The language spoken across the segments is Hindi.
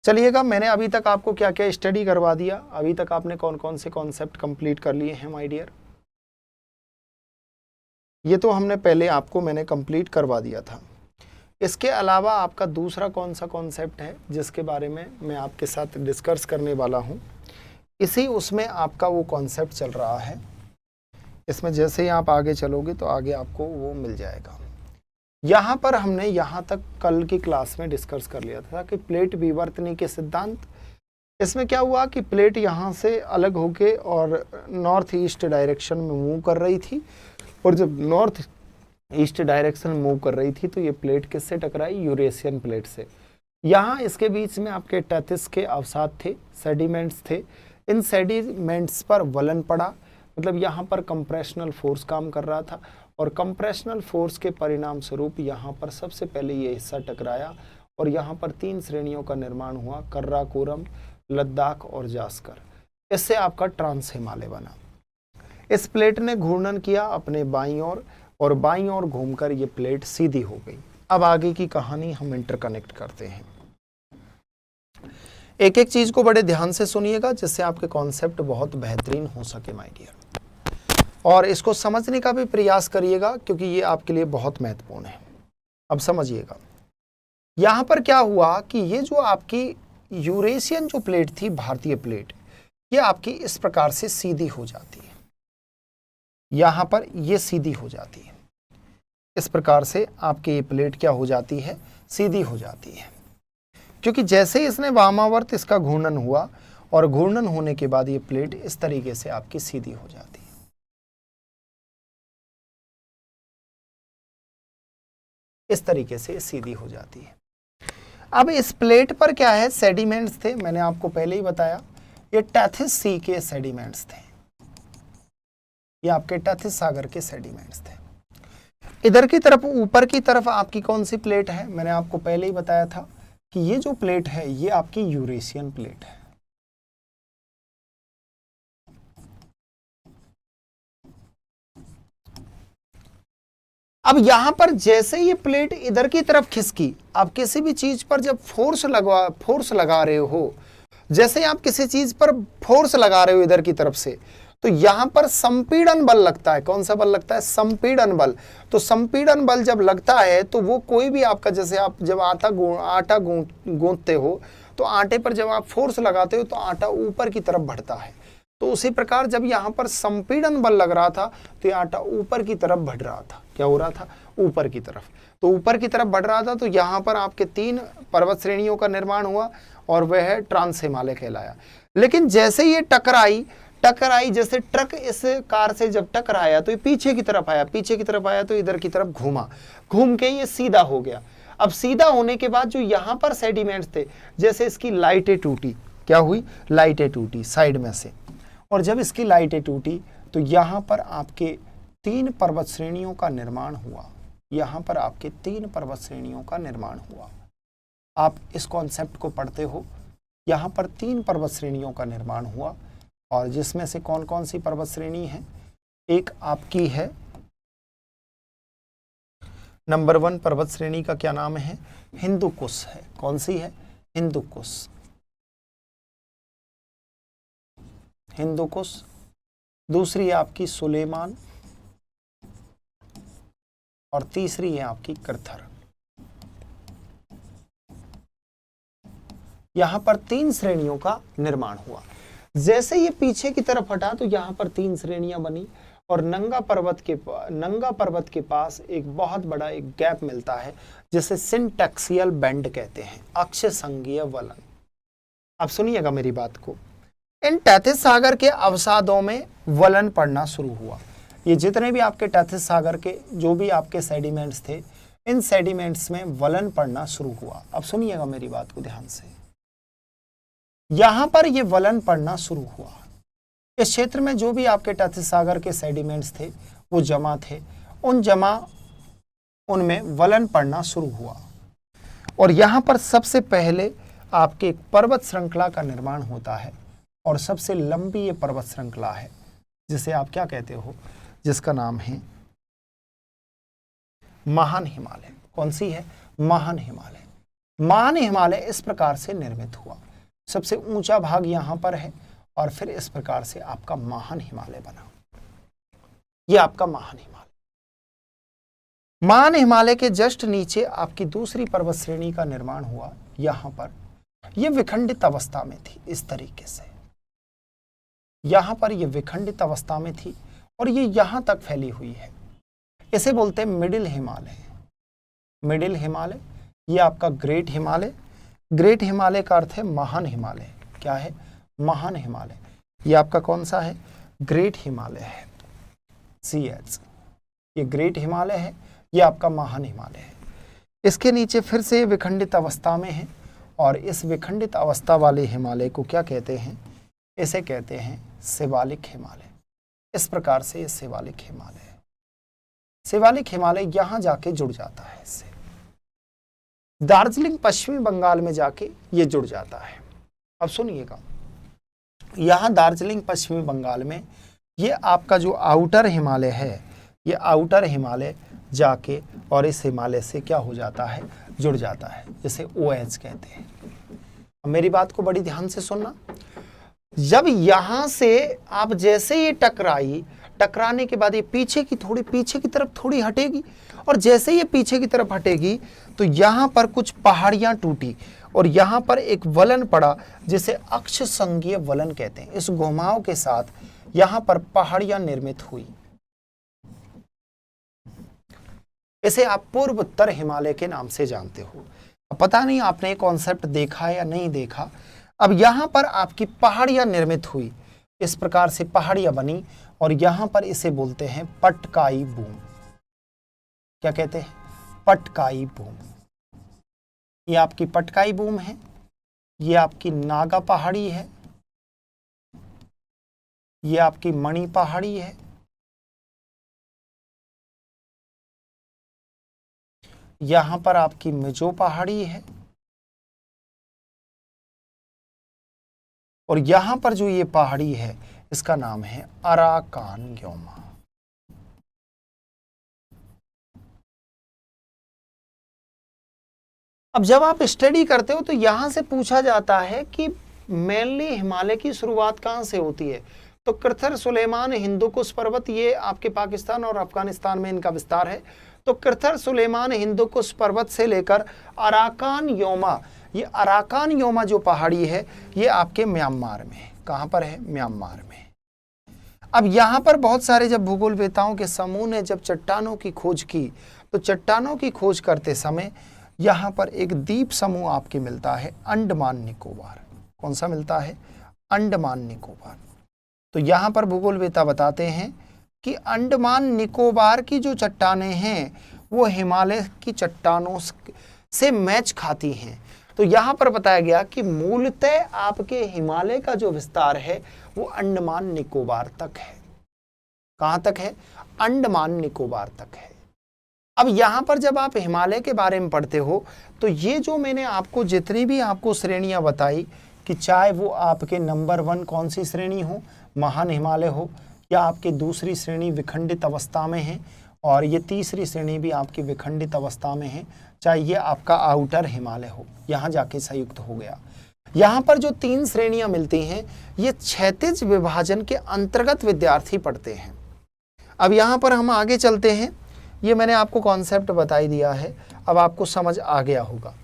चलिएगा, मैंने अभी तक आपको क्या क्या स्टडी करवा दिया, अभी तक आपने कौन कौन से कॉन्सेप्ट कंप्लीट कर लिए हैं माय डियर। ये तो हमने पहले आपको मैंने कंप्लीट करवा दिया था। इसके अलावा आपका दूसरा कौन सा कॉन्सेप्ट है जिसके बारे में मैं आपके साथ डिस्कस करने वाला हूँ, इसी उसमें आपका वो कॉन्सेप्ट चल रहा है। इसमें जैसे ही आप आगे चलोगे तो आगे आपको वो मिल जाएगा। यहाँ पर हमने यहाँ तक कल की क्लास में डिस्कस कर लिया था कि प्लेट विवर्तनी के सिद्धांत। इसमें क्या हुआ कि प्लेट यहाँ से अलग होके और नॉर्थ ईस्ट डायरेक्शन में मूव कर रही थी, और जब नॉर्थ ईस्ट डायरेक्शन मूव कर रही थी तो ये प्लेट किससे टकराई, यूरेशियन प्लेट से। यहाँ इसके बीच में आपके टेथिस के अवसाद थे, सेडिमेंट्स थे। इन सेडिमेंट्स पर वलन पड़ा, मतलब यहाँ पर कंप्रेशनल फोर्स काम कर रहा था, और कंप्रेशनल फोर्स के परिणाम स्वरूप यहाँ पर सबसे पहले ये हिस्सा टकराया और यहाँ पर 3 श्रेणियों का निर्माण हुआ, कर्राकोरम, लद्दाख और जास्कर। इससे आपका ट्रांस हिमालय बना। इस प्लेट ने घूर्णन किया अपने बाईं ओर, और बाईं ओर घूमकर ये प्लेट सीधी हो गई। अब आगे की कहानी हम इंटरकनेक्ट करते हैं। एक एक चीज को बड़े ध्यान से सुनिएगा जिससे आपके कॉन्सेप्ट बहुत बेहतरीन हो सके माय डियर, और इसको समझने का भी प्रयास करिएगा क्योंकि ये आपके लिए बहुत महत्वपूर्ण है। अब समझिएगा, यहां पर क्या हुआ कि ये जो आपकी यूरेशियन जो प्लेट थी, भारतीय प्लेट, ये आपकी इस प्रकार से सीधी हो जाती है। यहां पर ये सीधी हो जाती है, इस प्रकार से आपकी ये प्लेट क्या हो जाती है, सीधी हो जाती है। क्योंकि जैसे इसने वामावर्त इसका घूर्णन हुआ, और घूर्णन होने के बाद ये प्लेट इस तरीके से आपकी सीधी हो जाती है। इस तरीके से सीधी हो जाती है। अब इस प्लेट पर क्या है, सेडिमेंट्स थे, मैंने आपको पहले ही बताया, ये टेथिस सी के सेडिमेंट्स थे, ये आपके टेथिस सागर के सेडिमेंट्स थे। इधर की तरफ, ऊपर की तरफ आपकी कौन सी प्लेट है, मैंने आपको पहले ही बताया था कि ये जो प्लेट है ये आपकी यूरेशियन प्लेट है। अब यहां पर जैसे ये प्लेट इधर की तरफ खिसकी, आप किसी भी चीज पर जब फोर्स लगा रहे हो, जैसे आप किसी चीज पर फोर्स लगा रहे हो इधर की तरफ से, तो यहां पर संपीड़न बल लगता है। कौन सा बल लगता है, संपीड़न बल। तो संपीड़न बल जब लगता है तो वो कोई भी आपका, जैसे आप जब आटा गूंथते हो तो आटे पर जब आप फोर्स लगाते हो तो आटा ऊपर की तरफ बढ़ता है। तो उसी प्रकार जब यहाँ पर संपीड़न बल लग रहा था तो ये आटा ऊपर की तरफ बढ़ रहा था। क्या हो रहा था, ऊपर की तरफ। तो ऊपर की तरफ बढ़ रहा था, तो यहाँ पर आपके 3 पर्वत श्रेणियों का निर्माण हुआ और वह ट्रांस हिमालय कहलाया। लेकिन जैसे ये टकराई, जैसे ट्रक इस कार से जब टकराया तो ये पीछे की तरफ आया, तो इधर की तरफ घूम के ये सीधा हो गया। अब सीधा होने के बाद जो यहाँ पर सेडिमेंट्स थे, जैसे इसकी लाइटें टूटी, क्या हुई, लाइटें टूटी साइड में से, और जब इसकी लाइटें टूटी तो यहाँ पर आपके 3 पर्वत श्रेणियों का निर्माण हुआ। यहाँ पर आपके 3 पर्वत श्रेणियों का निर्माण हुआ। आप इस कॉन्सेप्ट को पढ़ते हो, यहाँ पर 3 पर्वत श्रेणियों का निर्माण हुआ, और जिसमें से कौन कौन सी पर्वत श्रेणी है, एक आपकी है नंबर 1 पर्वत श्रेणी का क्या नाम है, हिंदुकुश है। कौन सी है, हिंदुकुश। दूसरी है आपकी सुलेमान, और तीसरी है आपकी करथर। यहां पर 3 श्रेणियों का निर्माण हुआ। जैसे ये पीछे की तरफ हटा तो यहां पर 3 श्रेणियां बनी, और नंगा पर्वत के पास एक बहुत बड़ा एक गैप मिलता है जिसे सिंटैक्सियल बेंड कहते हैं, अक्ष संघीय वलन। अब सुनिएगा मेरी बात को, इन टेथिस सागर के अवसादों में वलन पड़ना शुरू हुआ। ये जितने भी आपके टेथिस सागर के जो भी आपके सेडिमेंट्स थे, इन सेडिमेंट्स में वलन पड़ना शुरू हुआ। अब सुनिएगा मेरी बात को ध्यान से, यहां पर ये वलन पड़ना शुरू हुआ। इस क्षेत्र में जो भी आपके टेथिस सागर के सेडिमेंट्स थे वो जमा थे, उनमें वलन पड़ना शुरू हुआ। और यहां पर सबसे पहले आपके एक पर्वत श्रृंखला का निर्माण होता है, और सबसे लंबी ये पर्वत श्रृंखला है जिसे आप क्या कहते हो, जिसका नाम है महान हिमालय। कौन सी है, महान हिमालय। महान हिमालय इस प्रकार से निर्मित हुआ। सबसे ऊंचा भाग यहां पर है और फिर इस प्रकार से आपका महान हिमालय बना। ये आपका महान हिमालय। महान हिमालय के जस्ट नीचे आपकी दूसरी पर्वत श्रेणी का निर्माण हुआ। यहां पर यह विखंडित अवस्था में थी, इस तरीके से यहां पर यह विखंडित अवस्था में थी और ये यहां तक फैली हुई है। इसे बोलते हैं मिडिल हिमालय। मिडिल हिमालय, ये आपका ग्रेट हिमालय। ग्रेट हिमालय का अर्थ है महान हिमालय। क्या है? महान हिमालय। ये आपका कौन सा है? ग्रेट हिमालय है। CH, ये ग्रेट हिमालय है, ये आपका महान हिमालय है। इसके नीचे फिर से विखंडित अवस्था में है और इस विखंडित अवस्था वाले हिमालय को क्या कहते हैं? इसे कहते हैं शिवालिक हिमालय। इस प्रकार से ये शिवालिक हिमालय है। शिवालिक हिमालय यहां जाके जुड़ जाता है इससे, दार्जिलिंग पश्चिमी बंगाल में जाके ये जुड़ जाता है। अब सुनिएगा, यहां दार्जिलिंग पश्चिमी बंगाल में ये आपका जो आउटर हिमालय है, ये आउटर हिमालय जाके और इस हिमालय से क्या हो जाता है? जुड़ जाता है, जिसे OH कहते हैं। अब मेरी बात को बड़ी ध्यान से सुनना। जब यहां से आप जैसे ये टकराने के बाद ये पीछे की तरफ थोड़ी हटेगी और जैसे ये पीछे की तरफ हटेगी तो यहां पर कुछ पहाड़ियां टूटी और यहां पर एक वलन पड़ा जिसे अक्ष संघीय वलन कहते हैं। इस घुमाव के साथ यहां पर पहाड़ियां निर्मित हुई। इसे आप पूर्व उत्तर हिमालय के नाम से जानते हो। अब पता नहीं आपने ये कॉन्सेप्ट देखा या नहीं देखा। अब यहां पर आपकी पहाड़ियां निर्मित हुई, इस प्रकार से पहाड़ियां बनी और यहां पर इसे बोलते हैं पटकाई बूम। क्या कहते हैं? पटकाई बूम। ये आपकी पटकाई बूम है, ये आपकी नागा पहाड़ी है, ये आपकी मणि पहाड़ी है, यहां पर आपकी मिजो पहाड़ी है और यहां पर जो ये पहाड़ी है इसका नाम है अराकान योमा। अब जब आप स्टडी करते हो तो यहां से पूछा जाता है कि मेनली हिमालय की शुरुआत कहां से होती है? तो कृथर सुलेमान हिंदुकुश पर्वत, ये आपके पाकिस्तान और अफगानिस्तान में इनका विस्तार है। तो कृथर सुलेमान हिंदुकुश पर्वत से लेकर अराकान योमा, ये अराकान योमा जो पहाड़ी है ये आपके म्यांमार में है। कहां पर है? म्यांमार में। अब यहां पर बहुत सारे जब भूगोलवेताओं के समूह ने जब चट्टानों की खोज की तो चट्टानों की खोज करते समय यहां पर एक द्वीप समूह आपके मिलता है, अंडमान निकोबार। कौन सा मिलता है? अंडमान निकोबार। तो यहां पर भूगोलवेता बताते हैं कि अंडमान निकोबार की जो चट्टानें हैं वो हिमालय की चट्टानों से मैच खाती हैं। तो यहां पर बताया गया कि मूलतः आपके हिमालय का जो विस्तार है वो अंडमान निकोबार तक है। कहां तक है? अंडमान निकोबार तक है। अब यहां पर जब आप हिमालय के बारे में पढ़ते हो तो ये जो मैंने आपको जितनी भी आपको श्रेणियां बताई, कि चाहे वो आपके नंबर 1 कौन सी श्रेणी हो, महान हिमालय हो, या आपके दूसरी श्रेणी विखंडित अवस्था में है और ये तीसरी श्रेणी भी आपकी विखंडित अवस्था में है, चाहे ये आपका आउटर हिमालय हो, यहाँ जाके संयुक्त हो गया। यहाँ पर जो 3 श्रेणियां मिलती हैं ये क्षैतिज विभाजन के अंतर्गत विद्यार्थी पढ़ते हैं। अब यहाँ पर हम आगे चलते हैं। ये मैंने आपको कॉन्सेप्ट बताई दिया है, अब आपको समझ आ गया होगा।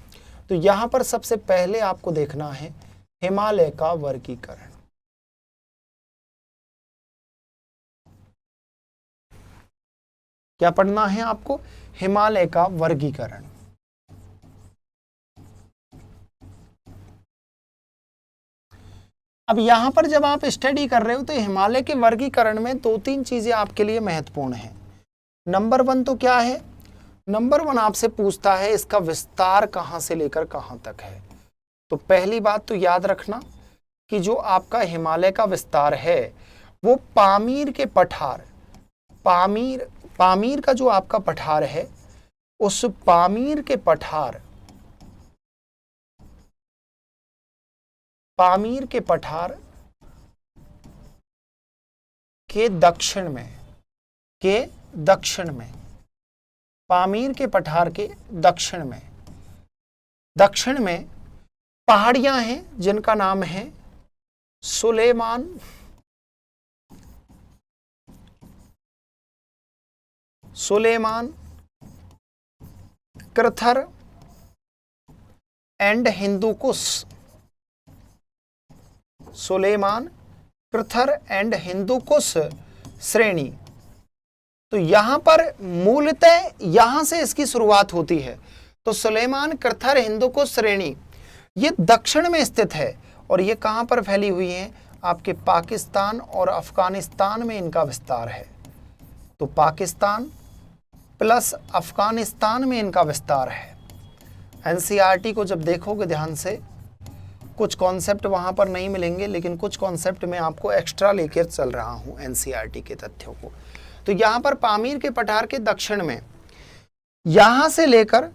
तो यहाँ पर सबसे पहले आपको देखना है हिमालय का वर्गीकरण। क्या पढ़ना है आपको? हिमालय का वर्गीकरण। अब यहां पर जब आप स्टडी कर रहे हो तो हिमालय के वर्गीकरण में 2-3 चीजें आपके लिए महत्वपूर्ण हैं। नंबर 1 तो क्या है? नंबर 1 आपसे पूछता है इसका विस्तार कहां से लेकर कहां तक है। तो पहली बात तो याद रखना कि जो आपका हिमालय का विस्तार है वो पामीर के पठार, पामीर का जो आपका पठार है उस पामीर के पठार के दक्षिण में, पामीर के पठार के दक्षिण में दक्षिण में पहाड़ियां हैं जिनका नाम है सुलेमान, कृथर एंड हिंदुकुश। सुलेमान, कृथर एंड हिंदुकुश श्रेणी। तो यहां पर मूलतः यहां से इसकी शुरुआत होती है। तो सुलेमान, कृथर, हिंदुकुश श्रेणी ये दक्षिण में स्थित है और ये कहां पर फैली हुई है? आपके पाकिस्तान और अफगानिस्तान में इनका विस्तार है। तो पाकिस्तान प्लस अफगानिस्तान में इनका विस्तार है। एनसीईआरटी को जब देखोगे ध्यान से, कुछ कॉन्सेप्ट वहां पर नहीं मिलेंगे, लेकिन कुछ कॉन्सेप्ट मैं आपको एक्स्ट्रा लेकर चल रहा हूं एनसीईआरटी के तथ्यों को। तो यहां पर पामीर के पठार के दक्षिण में यहां से लेकर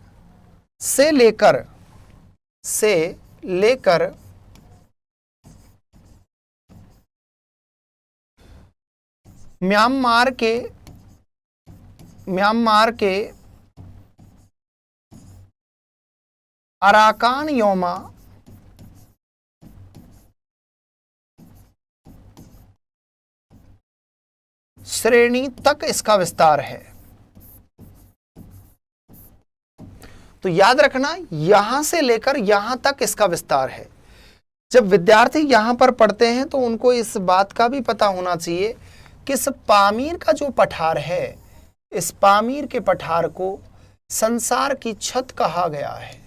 म्यांमार के अराकान योमा श्रेणी तक इसका विस्तार है। तो याद रखना, यहां से लेकर यहां तक इसका विस्तार है। जब विद्यार्थी यहां पर पढ़ते हैं तो उनको इस बात का भी पता होना चाहिए कि इस पामीर का जो पठार है, इस पामीर के पठार को संसार की छत कहा गया है।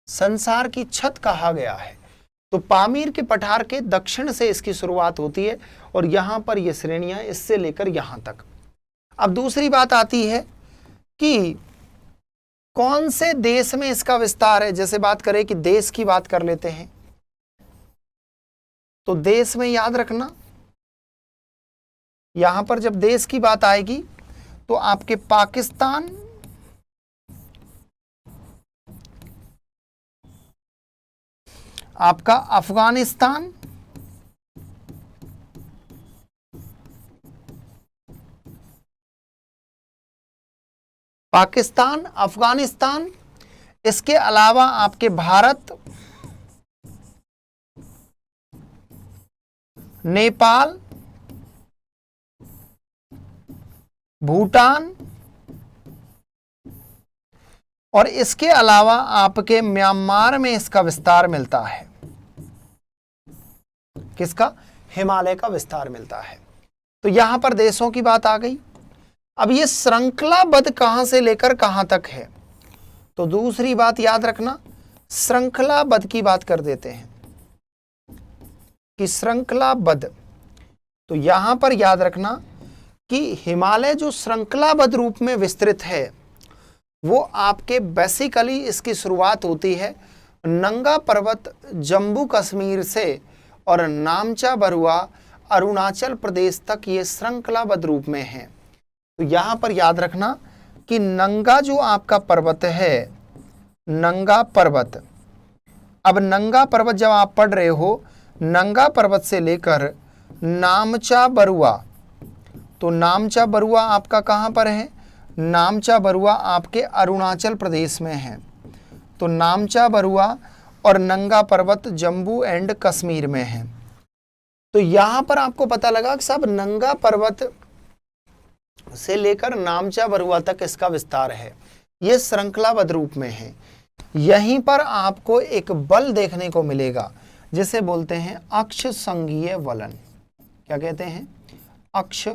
संसार की छत कहा गया है। तो पामीर के पठार के दक्षिण से इसकी शुरुआत होती है और यहां पर ये श्रेणियां इससे लेकर यहां तक। अब दूसरी बात आती है कि कौन से देश में इसका विस्तार है। जैसे बात करें कि देश की बात कर लेते हैं, तो देश में याद रखना, यहां पर जब देश की बात आएगी तो आपके पाकिस्तान, आपका अफगानिस्तान, पाकिस्तान, अफगानिस्तान, इसके अलावा आपके भारत, नेपाल, भूटान और इसके अलावा आपके म्यांमार में इसका विस्तार मिलता है। किसका? हिमालय का विस्तार मिलता है। तो यहां पर देशों की बात आ गई। अब ये श्रृंखलाबद्ध कहां से लेकर कहां तक है, तो दूसरी बात याद रखना, श्रृंखलाबद्ध की बात कर देते हैं कि श्रृंखलाबद्ध। तो यहां पर याद रखना कि हिमालय जो श्रृंखलाबद्ध रूप में विस्तृत है, वो आपके बेसिकली इसकी शुरुआत होती है नंगा पर्वत जम्मू कश्मीर से और नामचा बरुआ अरुणाचल प्रदेश तक ये श्रृंखलाबद्ध रूप में है। तो यहां पर याद रखना कि नंगा जो आपका पर्वत है, नंगा पर्वत, अब नंगा पर्वत जब आप पढ़ रहे हो, नंगा पर्वत से लेकर नामचा बरुआ, तो नामचा बरुआ आपका कहां पर है? नामचा बरुआ आपके अरुणाचल प्रदेश में है। तो नामचा बरुआ और नंगा पर्वत जम्मू एंड कश्मीर में है। तो यहां पर आपको पता लगा कि सब नंगा पर्वत से लेकर नामचा बरुआ तक इसका विस्तार है। यह श्रृंखलाबद्ध रूप में है। यहीं पर आपको एक बल देखने को मिलेगा जिसे बोलते हैं अक्ष संघीय वलन। क्या कहते हैं? अक्ष,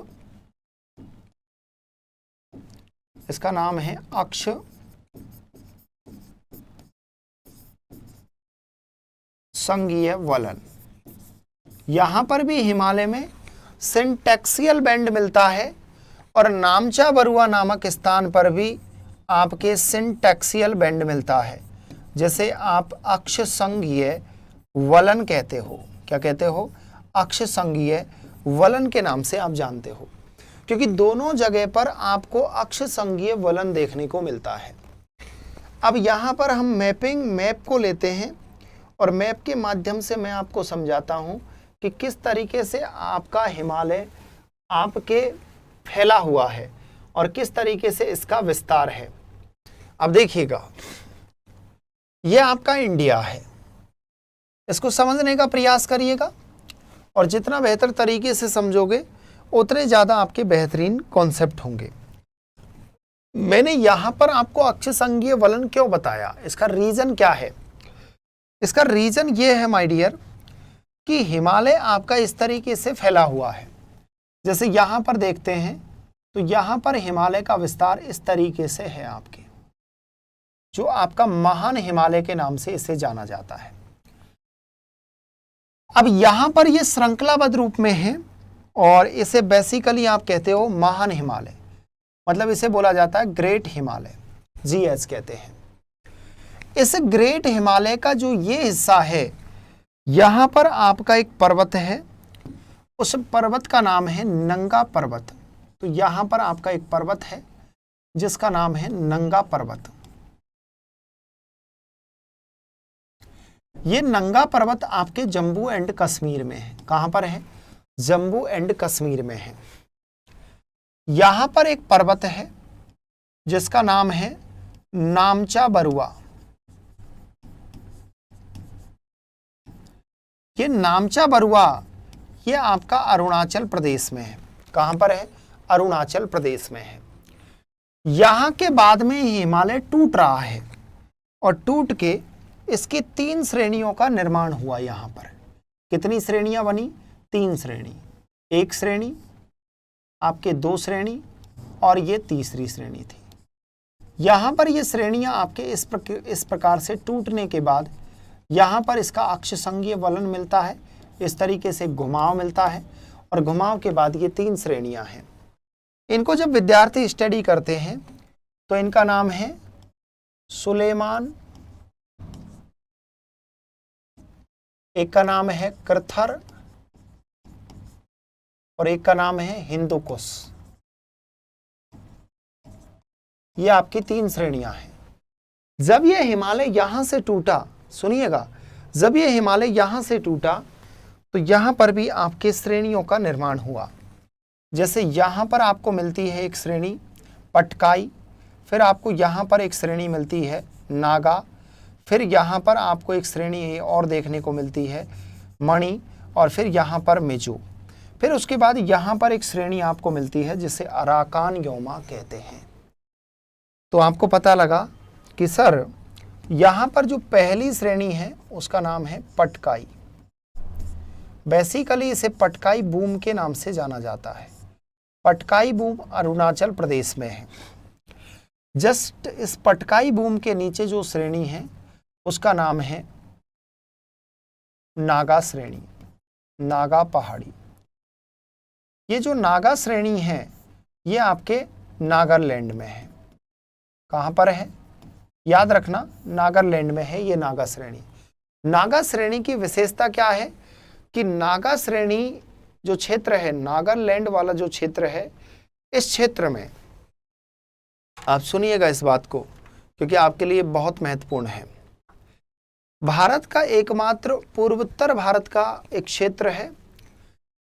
इसका नाम है अक्ष संघीय वलन। यहां पर भी हिमालय में सिंटैक्सियल बैंड मिलता है और नामचा बरुआ नामक स्थान पर भी आपके सिंटैक्सियल बैंड मिलता है, जैसे आप अक्ष संघीय वलन कहते हो। क्या कहते हो? अक्ष संघीय वलन के नाम से आप जानते हो, क्योंकि दोनों जगह पर आपको अक्ष संघीय वलन देखने को मिलता है। अब यहाँ पर हम मैप को लेते हैं और मैप के माध्यम से मैं आपको समझाता हूँ कि किस तरीके से आपका हिमालय आपके फैला हुआ है और किस तरीके से इसका विस्तार है। अब देखिएगा, यह आपका इंडिया है, इसको समझने का प्रयास करिएगा और जितना बेहतर तरीके से समझोगे उतने ज़्यादा आपके बेहतरीन कॉन्सेप्ट होंगे। मैंने यहाँ पर आपको अक्ष संघीय वलन क्यों बताया, इसका रीज़न क्या है? इसका रीज़न ये है माय डियर कि हिमालय आपका इस तरीके से फैला हुआ है। जैसे यहाँ पर देखते हैं तो यहाँ पर हिमालय का विस्तार इस तरीके से है आपके, जो आपका महान हिमालय के नाम से इसे जाना जाता है। अब यहाँ पर ये श्रृंखलाबद्ध रूप में है और इसे बेसिकली आप कहते हो महान हिमालय, मतलब इसे बोला जाता है ग्रेट हिमालय, GH कहते हैं। इस ग्रेट हिमालय का जो ये हिस्सा है, यहाँ पर आपका एक पर्वत है, उस पर्वत का नाम है नंगा पर्वत। तो यहाँ पर आपका एक पर्वत है जिसका नाम है नंगा पर्वत। ये नंगा पर्वत आपके जम्मू एंड कश्मीर में है। कहां पर है? जम्मू एंड कश्मीर में है। यहां पर एक पर्वत है जिसका नाम है नामचा बरुआ। ये नामचा बरुआ ये आपका अरुणाचल प्रदेश में है। कहां पर है? अरुणाचल प्रदेश में है। यहां के बाद में हिमालय टूट रहा है और टूट के इसकी 3 श्रेणियों का निर्माण हुआ। यहां पर कितनी श्रेणियां बनी? 3 श्रेणी। 1 श्रेणी, आपके 2 श्रेणी और ये तीसरी श्रेणी थी। यहां पर ये श्रेणियां आपके इस प्रकार से टूटने के बाद यहां पर इसका अक्ष संघीय वलन मिलता है, इस तरीके से घुमाव मिलता है और घुमाव के बाद ये 3 श्रेणियां हैं। इनको जब विद्यार्थी स्टडी करते हैं तो इनका नाम है सुलेमान, एक का नाम है कृथर और एक का नाम है हिंदुकुश। ये आपकी 3 श्रेणियां हैं। जब ये हिमालय यहां से टूटा, सुनिएगा, जब ये हिमालय यहां से टूटा तो यहां पर भी आपके श्रेणियों का निर्माण हुआ। जैसे यहां पर आपको मिलती है एक श्रेणी पटकाई, फिर आपको यहां पर एक श्रेणी मिलती है नागा, फिर यहाँ पर आपको एक श्रेणी और देखने को मिलती है मणि, और फिर यहाँ पर मिजो। फिर उसके बाद यहाँ पर एक श्रेणी आपको मिलती है जिसे अराकान योमा कहते हैं। तो आपको पता लगा कि सर यहाँ पर जो पहली श्रेणी है उसका नाम है पटकाई। बेसिकली इसे पटकाई बूम के नाम से जाना जाता है। पटकाई बूम अरुणाचल प्रदेश में है। जस्ट इस पटकाई बूम के नीचे जो श्रेणी है उसका नाम है नागा श्रेणी, नागा पहाड़ी। ये जो नागा श्रेणी है ये आपके नागालैंड में है। कहां पर है? याद रखना, नागालैंड में है ये नागा श्रेणी। नागा श्रेणी की विशेषता क्या है कि नागा श्रेणी जो क्षेत्र है, नागालैंड वाला जो क्षेत्र है, इस क्षेत्र में आप सुनिएगा इस बात को क्योंकि आपके लिए बहुत महत्वपूर्ण है। भारत का एकमात्र पूर्वोत्तर भारत का एक क्षेत्र है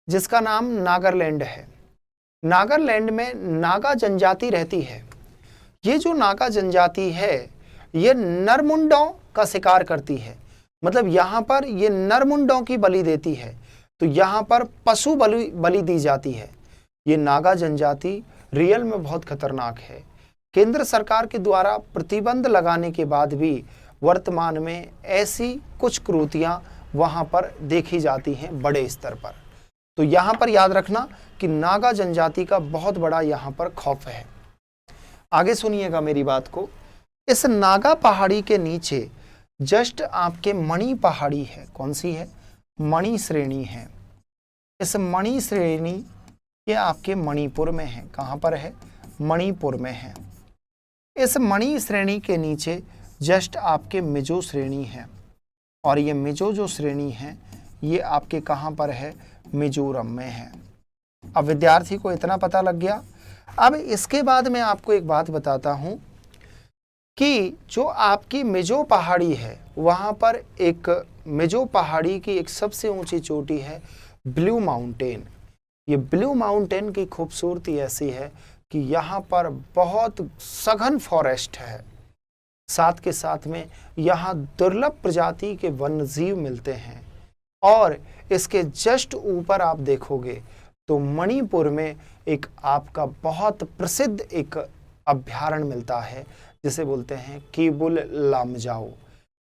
जिसका नाम नागालैंड है। नागालैंड में नागा जनजाति रहती है। ये जो नागा जनजाति है ये नरमुंडों का शिकार करती है, मतलब यहाँ पर ये नरमुंडों की बलि देती है। तो यहाँ पर पशु बलि दी जाती है। ये नागा जनजाति रियल में बहुत खतरनाक है। केंद्र सरकार के द्वारा प्रतिबंध लगाने के बाद भी वर्तमान में ऐसी कुछ कृतियां वहां पर देखी जाती हैं बड़े स्तर पर। तो यहां पर याद रखना कि नागा जनजाति का बहुत बड़ा यहां पर खौफ है। आगे सुनिएगा मेरी बात को। इस नागा पहाड़ी के नीचे जस्ट आपके मणि पहाड़ी है। कौन सी है? मणि श्रेणी है। इस मणि श्रेणी ये आपके मणिपुर में है। कहां पर है? मणिपुर में है। इस मणि श्रेणी के नीचे जस्ट आपके मिजो श्रेणी है और ये मिजो जो श्रेणी है ये आपके कहां पर है? मिजोरम में है। अब विद्यार्थी को इतना पता लग गया। अब इसके बाद मैं आपको एक बात बताता हूं कि जो आपकी मिजो पहाड़ी है वहां पर एक मिजो पहाड़ी की एक सबसे ऊंची चोटी है ब्लू माउंटेन। ये ब्लू माउंटेन की खूबसूरती ऐसी है कि यहाँ पर बहुत सघन फॉरेस्ट है, साथ के साथ में यहाँ दुर्लभ प्रजाति के वन्य जीव मिलते हैं। और इसके जस्ट ऊपर आप देखोगे तो मणिपुर में एक आपका बहुत प्रसिद्ध एक अभयारण्य मिलता है जिसे बोलते हैं केबुल लामजाओ।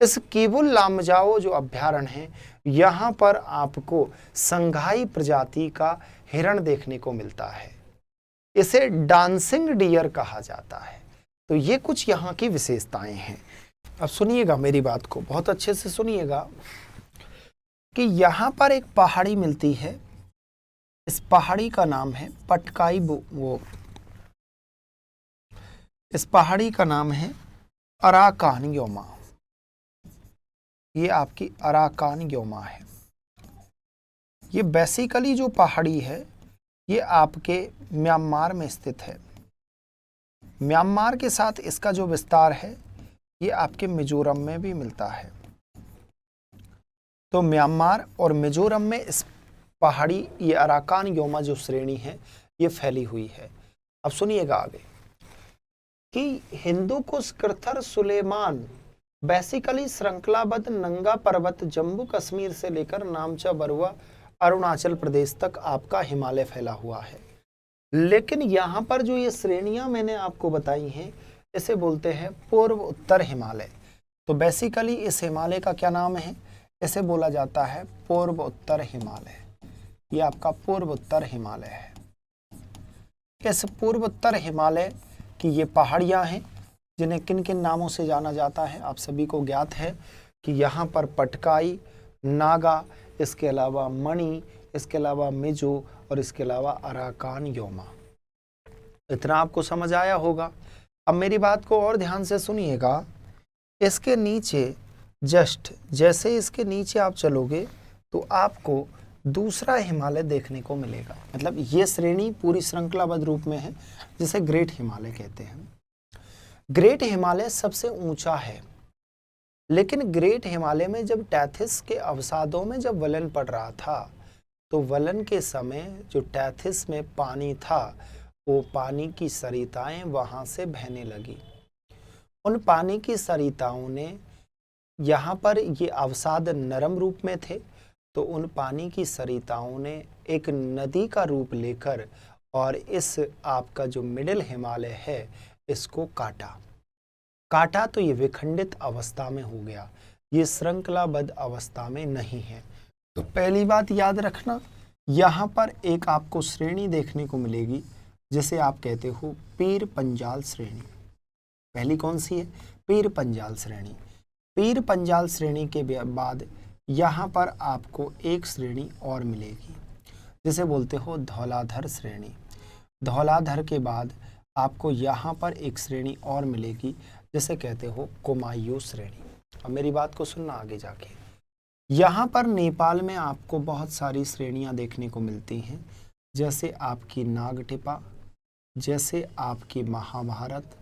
इस केबुल लामजाओ जो अभयारण्य है, यहाँ पर आपको संघाई प्रजाति का हिरण देखने को मिलता है। इसे डांसिंग डियर कहा जाता है। तो ये कुछ यहाँ की विशेषताएं हैं। अब सुनिएगा मेरी बात को, बहुत अच्छे से सुनिएगा कि यहाँ पर एक पहाड़ी मिलती है। इस पहाड़ी का नाम है पटकाई वो इस पहाड़ी का नाम है अराकान योमा। ये आपकी अराकान योमा है। ये बेसिकली जो पहाड़ी है ये आपके म्यांमार में स्थित है। म्यांमार के साथ इसका जो विस्तार है ये आपके मिजोरम में भी मिलता है। तो म्यांमार और मिजोरम में इस पहाड़ी ये अराकान योमा जो श्रेणी है ये फैली हुई है। अब सुनिएगा आगे कि हिंदू कुश कृथर सुलेमान बेसिकली श्रृंखलाबद्ध नंगा पर्वत जम्मू कश्मीर से लेकर नामचा बरुआ अरुणाचल प्रदेश तक आपका हिमालय फैला हुआ है। लेकिन यहाँ पर जो ये श्रेणियां मैंने आपको बताई हैं इसे बोलते हैं पूर्व उत्तर हिमालय। तो बेसिकली इस हिमालय का क्या नाम है? इसे बोला जाता है पूर्व उत्तर हिमालय। ये आपका पूर्व उत्तर हिमालय है। इस पूर्व उत्तर हिमालय की ये पहाड़ियाँ हैं जिन्हें किन किन नामों से जाना जाता है आप सभी को ज्ञात है कि यहाँ पर पटकाई, नागा, इसके अलावा मणि, इसके अलावा मिजो और इसके अलावा अराकान योमा। इतना आपको समझ आया होगा। अब मेरी बात को और ध्यान से सुनिएगा। इसके नीचे जस्ट जैसे इसके नीचे आप चलोगे तो आपको दूसरा हिमालय देखने को मिलेगा। मतलब ये श्रेणी पूरी श्रृंखलाबद्ध रूप में है जिसे ग्रेट हिमालय कहते हैं। ग्रेट हिमालय सबसे ऊंचा है, लेकिन ग्रेट हिमालय में जब टैथिस के अवसादों में जब वलन पड़ रहा था तो वलन के समय जो टैथिस में पानी था वो पानी की सरिताएं वहां से बहने लगी। उन पानी की सरिताओं ने यहाँ पर ये अवसाद नरम रूप में थे तो उन पानी की सरिताओं ने एक नदी का रूप लेकर और इस आपका जो मिडिल हिमालय है इसको काटा तो ये विखंडित अवस्था में हो गया, ये श्रृंखलाबद्ध अवस्था में नहीं है। तो पहली बात याद रखना, यहाँ पर एक आपको श्रेणी देखने को मिलेगी जिसे आप कहते हो पीर पंजाल श्रेणी। पहली कौन सी है? पीर पंजाल श्रेणी। पीर पंजाल श्रेणी के बाद यहाँ पर आपको एक श्रेणी और मिलेगी जिसे बोलते हो धौलाधर श्रेणी। धौलाधर के बाद आपको यहाँ पर एक श्रेणी और मिलेगी जिसे कहते हो कुमायूं श्रेणी। अब मेरी बात को सुनना आगे जाके। यहाँ पर नेपाल में आपको बहुत सारी श्रेणियाँ देखने को मिलती हैं, जैसे आपकी नागटिपा, जैसे आपकी महाभारत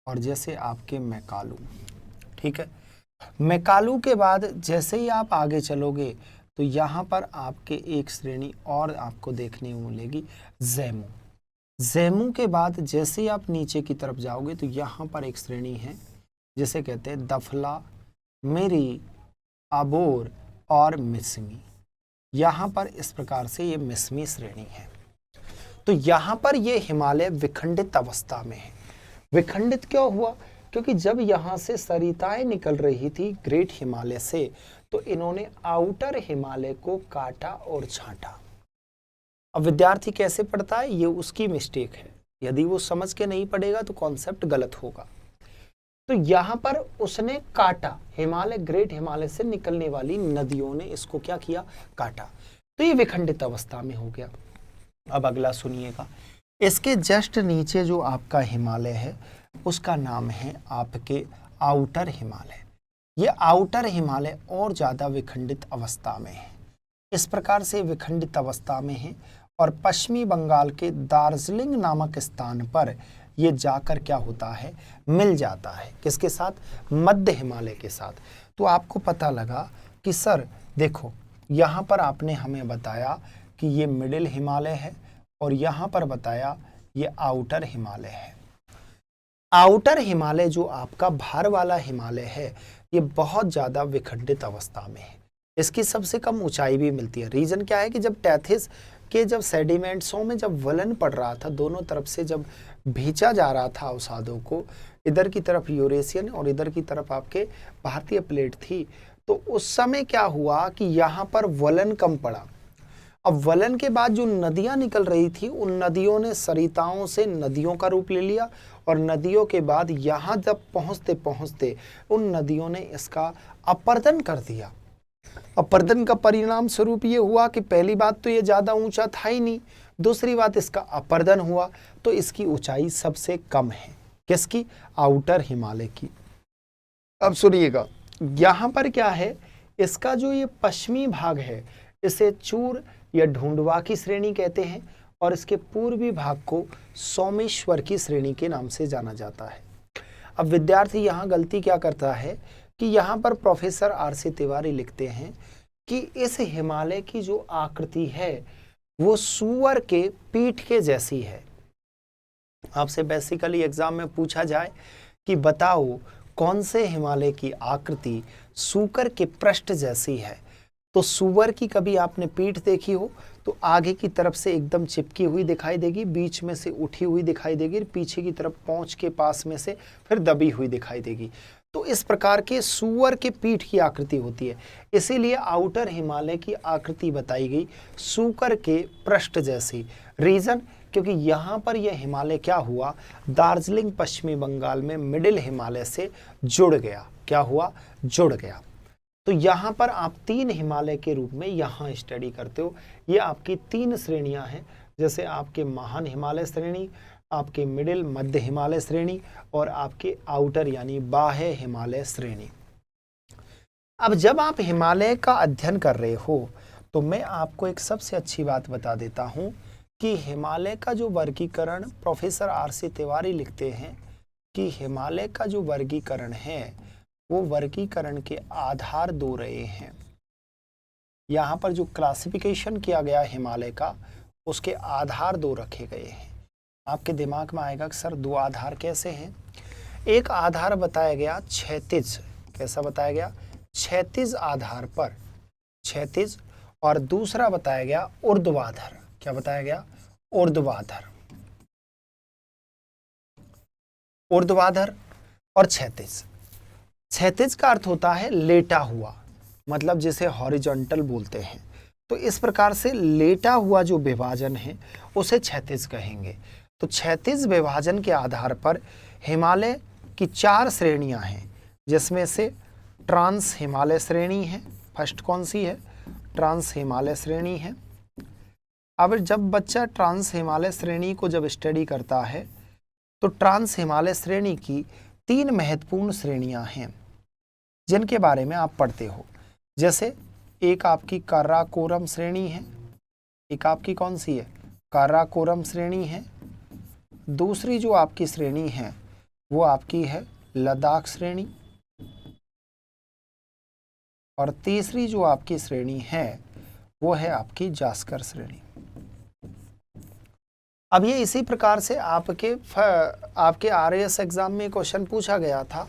और जैसे आपके मैकालू। ठीक है, मैकालू के बाद जैसे ही आप आगे चलोगे तो यहाँ पर आपके एक श्रेणी और आपको देखने को मिलेगी जैमू। जैमू के बाद जैसे ही आप नीचे की तरफ जाओगे तो यहाँ पर एक श्रेणी है जिसे कहते हैं दफला, मेरी, आबोर और मिसमी। यहाँ पर इस प्रकार से ये मिसमी श्रेणी है। तो यहाँ पर ये हिमालय विखंडित अवस्था में है। विखंडित क्यों हुआ? क्योंकि जब यहाँ से सरिताएं निकल रही थी ग्रेट हिमालय से तो इन्होंने आउटर हिमालय को काटा और छांटा। अब विद्यार्थी कैसे पढ़ता है ये उसकी मिस्टेक है, यदि वो समझ के नहीं पढ़ेगा तो कॉन्सेप्ट गलत होगा। तो यहाँ पर उसने काटा, हिमालय ग्रेट हिमालय से निकलने वाली नदियों ने इसको क्या किया? काटा। तो ये विखंडित अवस्था में हो गया। अब अगला सुनिएगा, इसके जस्ट नीचे जो आपका हिमालय है उसका नाम है आपके आउटर हिमालय। ये आउटर हिमालय और ज़्यादा विखंडित अवस्था में है। इस प्रकार से विखंडित अवस्था में है और पश्चिमी बंगाल के दार्जिलिंग नामक स्थान पर ये जाकर क्या होता है? मिल जाता है। किसके साथ? मध्य हिमालय के साथ। तो आपको पता लगा कि सर देखो यहाँ पर आपने हमें बताया कि ये मिडिल हिमालय है और यहाँ पर बताया ये आउटर हिमालय है। आउटर हिमालय जो आपका भार वाला हिमालय है ये बहुत ज़्यादा विखंडित अवस्था में है, इसकी सबसे कम ऊंचाई भी मिलती है। रीज़न क्या है कि जब टेथिस के जब सेडिमेंट्सों में जब वलन पड़ रहा था, दोनों तरफ से जब भींचा जा रहा था अवसादों को, इधर की तरफ यूरेशियन और इधर की तरफ आपके भारतीय प्लेट थी, तो उस समय क्या हुआ कि यहाँ पर वलन कम पड़ा। अब वलन के बाद जो नदियां निकल रही थी उन नदियों ने सरिताओं से नदियों का रूप ले लिया और नदियों के बाद यहाँ जब पहुँचते पहुँचते उन नदियों ने इसका अपर्दन कर दिया। अपर्दन का परिणाम स्वरूप ये हुआ कि पहली बात तो ये ज़्यादा ऊंचा था ही नहीं, दूसरी बात इसका अपर्दन हुआ तो इसकी ऊंचाई सबसे कम है। किसकी? आउटर हिमालय की। अब सुनिएगा, यहाँ पर क्या है, इसका जो ये पश्चिमी भाग है इसे चूर या ढूंढवा की श्रेणी कहते हैं और इसके पूर्वी भाग को सोमेश्वर की श्रेणी के नाम से जाना जाता है। अब विद्यार्थी यहाँ गलती क्या करता है कि यहाँ पर प्रोफेसर आर.सी. तिवारी लिखते हैं कि इस हिमालय की जो आकृति है वो सूअर के पीठ के जैसी है। आपसे बेसिकली एग्जाम में पूछा जाए कि बताओ कौन से हिमालय की आकृति सूकर के पृष्ठ जैसी है, तो सूअर की कभी आपने पीठ देखी हो तो आगे की तरफ से एकदम चिपकी हुई दिखाई देगी, बीच में से उठी हुई दिखाई देगी, पीछे की तरफ पौंछ के पास में से फिर दबी हुई दिखाई देगी। तो इस प्रकार के सूअर के पीठ की आकृति होती है, इसीलिए आउटर हिमालय की आकृति बताई गई सूकर के पृष्ठ जैसी। रीजन, क्योंकि यहाँ पर यह हिमालय क्या हुआ, दार्जिलिंग पश्चिमी बंगाल में मिडिल हिमालय से जुड़ गया। क्या हुआ? जुड़ गया। तो यहाँ पर आप 3 हिमालय के रूप में यहाँ स्टडी करते हो। ये आपकी 3 श्रेणियाँ हैं, जैसे आपके महान हिमालय श्रेणी, आपके मिडिल मध्य हिमालय श्रेणी और आपके आउटर यानी बाह्य हिमालय श्रेणी। अब जब आप हिमालय का अध्ययन कर रहे हो तो मैं आपको एक सबसे अच्छी बात बता देता हूँ कि हिमालय का जो वर्गीकरण प्रोफेसर आर.सी. तिवारी लिखते हैं कि हिमालय का जो वर्गीकरण है वो वर्गीकरण के आधार 2 रहे हैं। यहाँ पर जो क्लासिफिकेशन किया गया हिमालय का उसके आधार 2 रखे गए हैं। आपके दिमाग में आएगा कि सर 2 आधार कैसे हैं? एक आधार बताया गया क्षैतिज, कैसा बताया गया? क्षैतिज आधार पर, क्षैतिज, और दूसरा बताया गया ऊर्ध्वाधर। क्या बताया गया? ऊर्ध्वाधर। ऊर्ध्वाधर और क्षैतिज। क्षैतिज का अर्थ होता है लेटा हुआ, मतलब जिसे हॉरिजॉन्टल बोलते हैं। तो इस प्रकार से लेटा हुआ जो विभाजन है उसे क्षैतिज कहेंगे। तो क्षैतिज विभाजन के आधार पर हिमालय की 4 श्रेणियां हैं, जिसमें से ट्रांस हिमालय श्रेणी है। फर्स्ट कौन सी है? ट्रांस हिमालय श्रेणी है। अब जब बच्चा ट्रांस हिमालय श्रेणी को जब स्टडी करता है तो ट्रांस हिमालय श्रेणी की 3 महत्वपूर्ण श्रेणियां हैं जिनके बारे में आप पढ़ते हो। जैसे एक आपकी काराकोरम श्रेणी है, एक आपकी कौन सी है? काराकोरम श्रेणी है। दूसरी जो आपकी श्रेणी है वो आपकी है लद्दाख श्रेणी, और तीसरी जो आपकी श्रेणी है वो है आपकी जास्कर श्रेणी। अब ये इसी प्रकार से आपके आरएएस एग्जाम में क्वेश्चन पूछा गया था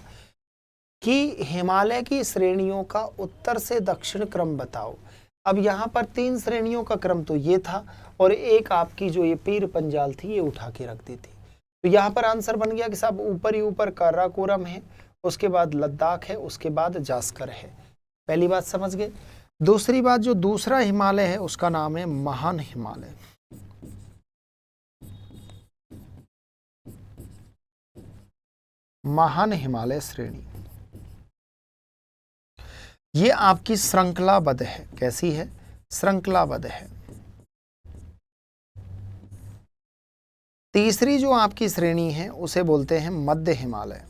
कि हिमालय की श्रेणियों का उत्तर से दक्षिण क्रम बताओ। अब यहाँ पर 3 श्रेणियों का क्रम तो ये था और एक आपकी जो ये पीर पंजाल थी ये उठा के रख दी थी। तो यहाँ पर आंसर बन गया कि साहब ऊपर ही ऊपर काराकोरम है, उसके बाद लद्दाख है, उसके बाद जास्कर है। पहली बात समझ गए। दूसरी बात, जो दूसरा हिमालय है उसका नाम है महान हिमालय। महान हिमालय श्रेणी ये आपकी श्रृंखलाबद्ध है। कैसी है? श्रृंखलाबद्ध है। तीसरी जो आपकी श्रेणी है उसे बोलते हैं मध्य हिमालय।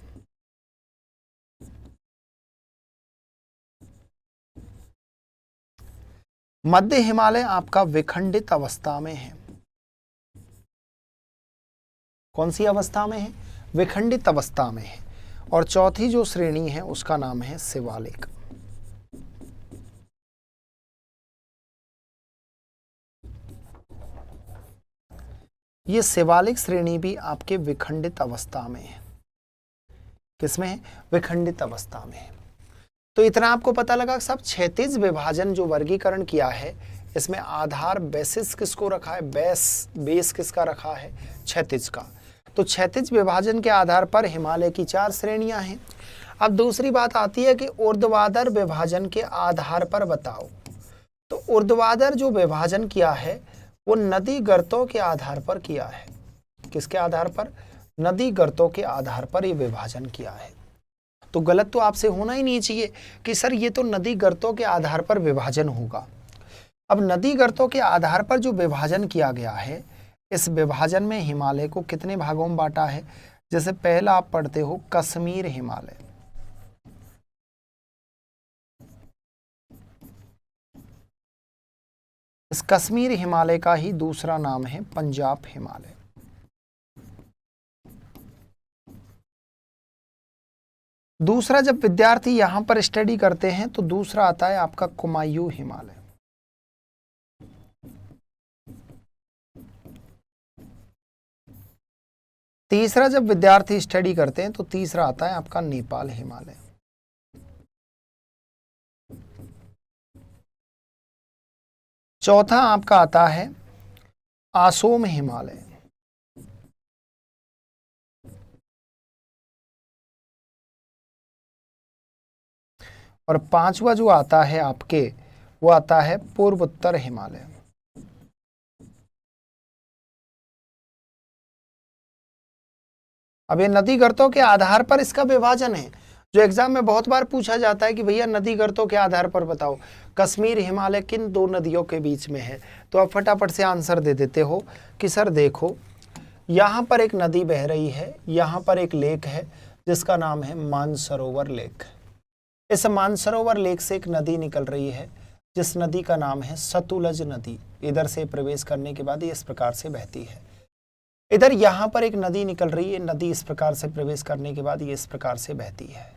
मध्य हिमालय आपका विखंडित अवस्था में है। कौन सी अवस्था में है? विखंडित अवस्था में है। और चौथी जो श्रेणी है उसका नाम है शिवालिक। ये शिवालिक श्रेणी भी आपके विखंडित अवस्था में है। किसमें है? विखंडित अवस्था में है। तो इतना आपको पता लगा सब। क्षैतिज विभाजन जो वर्गीकरण किया है, इसमें आधार बेसिस किसको रखा है? बेस किसका रखा है? क्षैतिज का। तो क्षैतिज विभाजन के आधार पर हिमालय की 4 श्रेणियां हैं। अब दूसरी बात आती है कि ऊर्ध्वाधर विभाजन के आधार पर बताओ। तो ऊर्ध्वाधर जो विभाजन किया है वो नदी गर्तों के आधार पर किया है। किसके आधार पर? नदी गर्तों के आधार पर ये विभाजन किया है। तो गलत तो आपसे होना ही नहीं चाहिए कि सर ये तो नदी गर्तों के आधार पर विभाजन होगा। अब नदी गर्तों के आधार पर जो विभाजन किया गया है, इस विभाजन में हिमालय को कितने भागों में बांटा है? जैसे पहला आप पढ़ते हो कश्मीर हिमालय, इस कश्मीर हिमालय का ही दूसरा नाम है पंजाब हिमालय। दूसरा जब विद्यार्थी यहां पर स्टडी करते हैं तो दूसरा आता है आपका कुमायूं हिमालय। तीसरा जब विद्यार्थी स्टडी करते हैं तो तीसरा आता है आपका नेपाल हिमालय। चौथा आपका आता है असोम हिमालय। और पांचवा जो आता है आपके, वो आता है पूर्वोत्तर हिमालय। अब ये नदी गर्तों के आधार पर इसका विभाजन है, जो एग्जाम में बहुत बार पूछा जाता है कि भैया नदी गर्तों के आधार पर बताओ कश्मीर हिमालय किन 2 नदियों के बीच में है। तो आप फटाफट से आंसर दे देते हो कि सर देखो यहाँ पर एक नदी बह रही है, यहाँ पर एक लेक है जिसका नाम है मानसरोवर लेक। इस मानसरोवर लेक से एक नदी निकल रही है जिस नदी का नाम है सतलुज नदी। इधर से प्रवेश करने के बाद ये इस प्रकार से बहती है। इधर यहाँ पर एक नदी निकल रही है, नदी इस प्रकार से प्रवेश करने के बाद ये इस प्रकार से बहती है।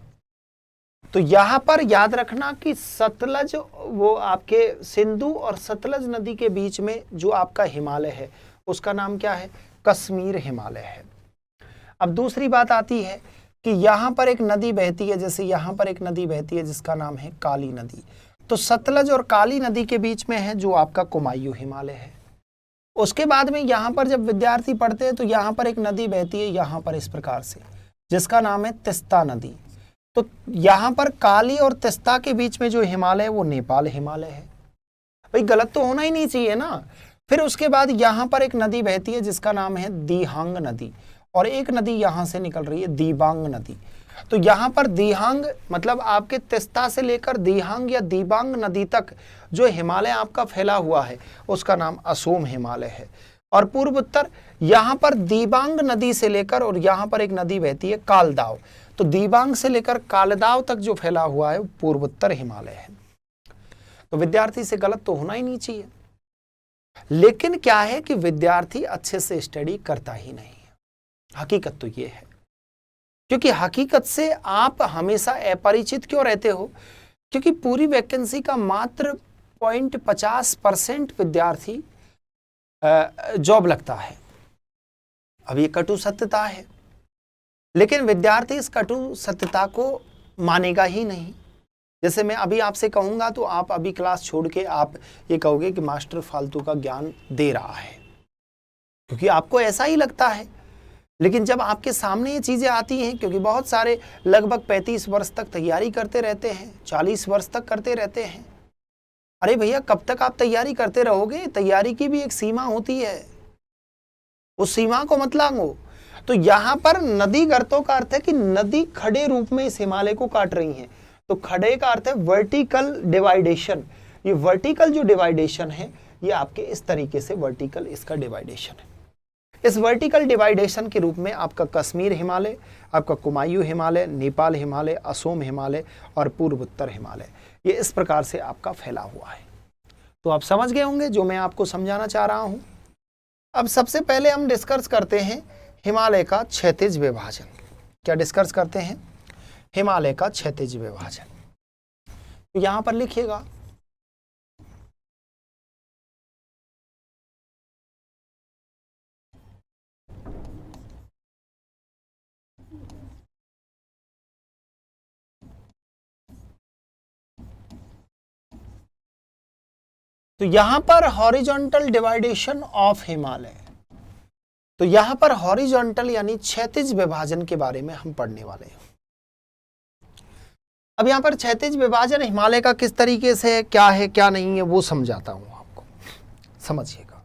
तो यहाँ पर याद रखना कि सतलज, वो आपके सिंधु और सतलज नदी के बीच में जो आपका हिमालय है उसका नाम क्या है? कश्मीर हिमालय है। अब दूसरी बात आती है कि यहाँ पर एक नदी बहती है, जैसे यहाँ पर एक नदी बहती है जिसका नाम है काली नदी। तो सतलज और काली नदी के बीच में है जो आपका कुमायूं हिमालय है। उसके बाद में यहाँ पर जब विद्यार्थी पढ़ते हैं तो यहाँ पर एक नदी बहती है यहाँ पर इस प्रकार से, जिसका नाम है तिस्ता नदी। तो यहाँ पर काली और तिस्ता के बीच में जो हिमालय है वो नेपाल हिमालय है। भाई गलत तो होना ही नहीं चाहिए ना। फिर उसके बाद यहाँ पर एक नदी बहती है जिसका नाम है दिहांग नदी, और एक नदी यहाँ से निकल रही है दिबांग नदी। तो यहाँ पर दिहांग मतलब आपके तिस्ता से लेकर दिहांग या दिबांग नदी तक जो हिमालय आपका फैला हुआ है उसका नाम असोम हिमालय है। और पूर्व उत्तर यहाँ पर दिबांग नदी से लेकर, और यहाँ पर एक नदी बहती है कालदाव, तो दिबांग से लेकर कालदाव तक जो फैला हुआ है वो पूर्वोत्तर हिमालय है। तो विद्यार्थी से गलत तो होना ही नहीं चाहिए। लेकिन क्या है कि विद्यार्थी अच्छे से स्टडी करता ही नहीं है। हकीकत तो ये है, क्योंकि हकीकत से आप हमेशा अपरिचित क्यों रहते हो? क्योंकि पूरी वैकेंसी का मात्र 0.50% विद्यार्थी जॉब लगता है। अब ये कटु सत्यता है, लेकिन विद्यार्थी इस कटु सत्यता को मानेगा ही नहीं। जैसे मैं अभी आपसे कहूंगा तो आप अभी क्लास छोड़ के आप ये कहोगे कि मास्टर फालतू का ज्ञान दे रहा है, क्योंकि आपको ऐसा ही लगता है। लेकिन जब आपके सामने ये चीज़ें आती हैं, क्योंकि बहुत सारे लगभग 35 वर्ष तक तैयारी करते रहते हैं, 40 वर्ष तक करते रहते हैं। अरे भैया कब तक आप तैयारी करते रहोगे? तैयारी की भी एक सीमा होती है, उस सीमा को मत लांघो। तो यहाँ पर नदी गर्तों का अर्थ है कि नदी खड़े रूप में इस हिमालय को काट रही है। तो खड़े का अर्थ है वर्टिकल डिवाइडेशन। ये वर्टिकल जो डिवाइडेशन है ये आपके इस तरीके से वर्टिकल इसका डिवाइडेशन है। इस वर्टिकल डिवाइडेशन के रूप में आपका कश्मीर हिमालय, आपका कुमायूं हिमालय, नेपाल हिमालय, असोम हिमालय और पूर्वोत्तर हिमालय, ये इस प्रकार से आपका फैला हुआ है। तो आप समझ गए होंगे जो मैं आपको समझाना चाह रहा हूं। अब सबसे पहले हम डिस्कस करते हैं हिमालय का क्षैतिज विभाजन। क्या डिस्कस करते हैं? हिमालय का क्षैतिज विभाजन। तो यहां पर लिखिएगा तो यहां पर हॉरिजॉन्टल डिवाइडेशन ऑफ हिमालय, तो यहां पर हॉरिजॉन्टल यानी क्षैतिज विभाजन के बारे में हम पढ़ने वाले हैं। अब यहां पर क्षैतिज विभाजन हिमालय का किस तरीके से है क्या नहीं है, वो समझाता हूं आपको, समझिएगा।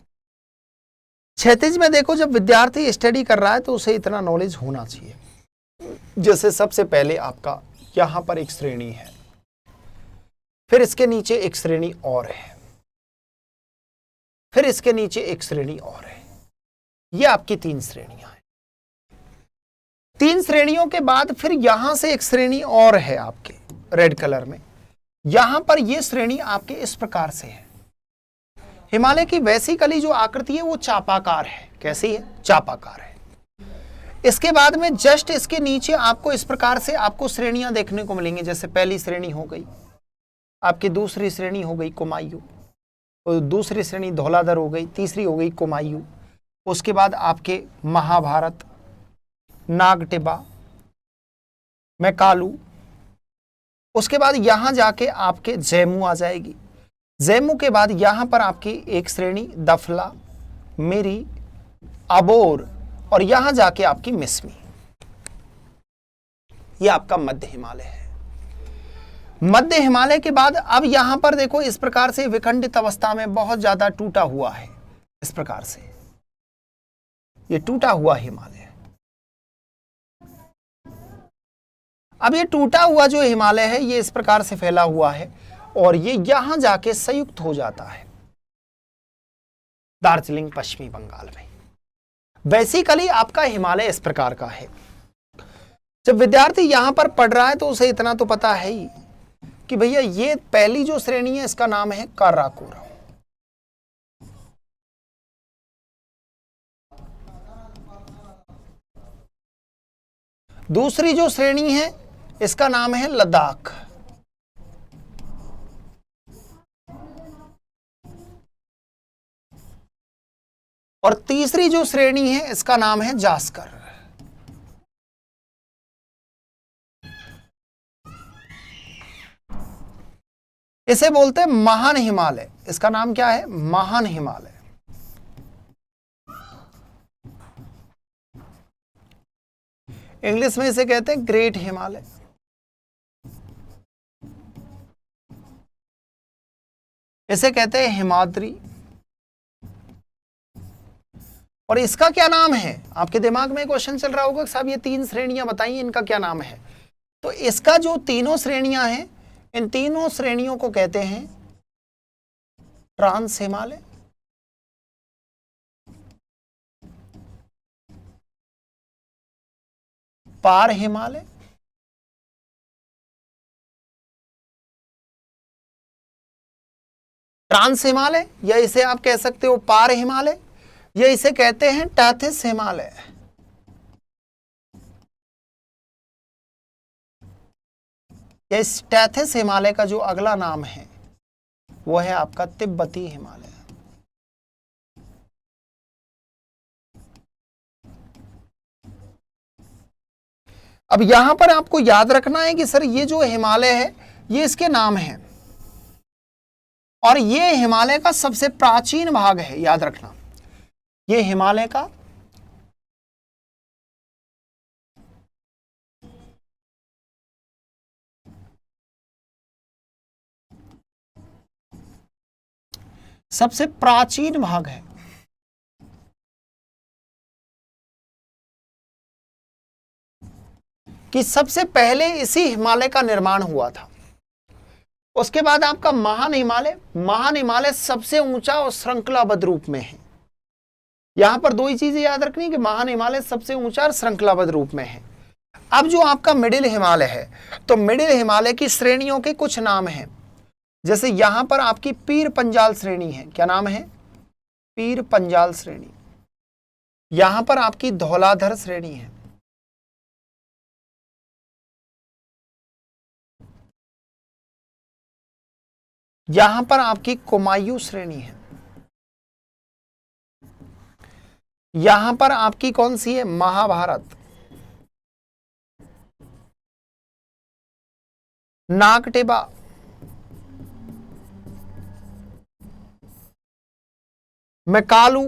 क्षैतिज में देखो, जब विद्यार्थी स्टडी कर रहा है तो उसे इतना नॉलेज होना चाहिए। जैसे सबसे पहले आपका यहां पर एक श्रेणी है, फिर इसके नीचे एक श्रेणी और है, फिर इसके नीचे एक श्रेणी और है। ये आपकी 3 श्रेणियां हैं। 3 श्रेणियों के बाद फिर यहां से एक श्रेणी और है आपके रेड कलर में। यहां पर ये श्रेणी आपके इस प्रकार से है। हिमालय की बेसिकली जो आकृति है वो चापाकार है। कैसी है? चापाकार है। इसके बाद में जस्ट इसके नीचे आपको इस प्रकार से आपको श्रेणियां देखने को मिलेंगी। जैसे पहली श्रेणी हो गई आपकी, दूसरी श्रेणी हो गई कुमायूं, और दूसरी श्रेणी धौलाधर हो गई, तीसरी हो गई कुमायूं, उसके बाद आपके महाभारत, नागटिब्बा, मैकालू, उसके बाद यहां जाके आपके जैमू आ जाएगी। जैमू के बाद यहां पर आपकी एक श्रेणी दफला, मिरी, अबोर, और यहां जाके आपकी मिसमी। यह आपका मध्य हिमालय है। मध्य हिमालय के बाद अब यहां पर देखो इस प्रकार से विखंडित अवस्था में बहुत ज्यादा टूटा हुआ है। इस प्रकार से ये टूटा हुआ हिमालय। अब ये टूटा हुआ जो हिमालय है ये इस प्रकार से फैला हुआ है और ये यहां जाके संयुक्त हो जाता है दार्जिलिंग पश्चिमी बंगाल में। बेसिकली आपका हिमालय इस प्रकार का है। जब विद्यार्थी यहां पर पढ़ रहा है तो उसे इतना तो पता है ही कि भैया ये पहली जो श्रेणी है इसका नाम है काराकोरम। दूसरी जो श्रेणी है इसका नाम है लद्दाख। और तीसरी जो श्रेणी है इसका नाम है जास्कर। इसे बोलते हैं महान हिमालय। इसका नाम क्या है? महान हिमालय। इंग्लिश में इसे कहते हैं ग्रेट हिमालय। इसे कहते हैं हिमाद्री। और इसका क्या नाम है? आपके दिमाग में क्वेश्चन चल रहा होगा साहब ये 3 श्रेणियां बताइए, इनका क्या नाम है? तो इसका जो तीनों श्रेणियां हैं, इन तीनों श्रेणियों को कहते हैं ट्रांस हिमालय, पार हिमालय, ट्रांस हिमालय, या इसे आप कह सकते हो पार हिमालय, या इसे कहते हैं टैथिस हिमालय। या इस टैथिस हिमालय का जो अगला नाम है वो है आपका तिब्बती हिमालय। अब यहां पर आपको याद रखना है कि सर ये जो हिमालय है ये इसके नाम है और ये हिमालय का सबसे प्राचीन भाग है। याद रखना ये हिमालय का सबसे प्राचीन भाग है। कि सबसे पहले इसी हिमालय का निर्माण हुआ था। उसके बाद आपका महान हिमालय। महान हिमालय सबसे ऊंचा और श्रृंखलाबद्ध रूप में है। यहां पर 2 ही चीजें याद रखनी कि महान हिमालय सबसे ऊंचा और श्रृंखलाबद्ध रूप में है। अब जो आपका मिडिल हिमालय है, तो मिडिल हिमालय की श्रेणियों के कुछ नाम हैं। जैसे यहां पर आपकी पीर पंजाल श्रेणी है। क्या नाम है? पीर पंजाल श्रेणी। यहां पर आपकी धौलाधर श्रेणी है। यहां पर आपकी कुमायूं श्रेणी है। यहां पर आपकी कौन सी है? महाभारत। नागटिब्बा, मैकालू,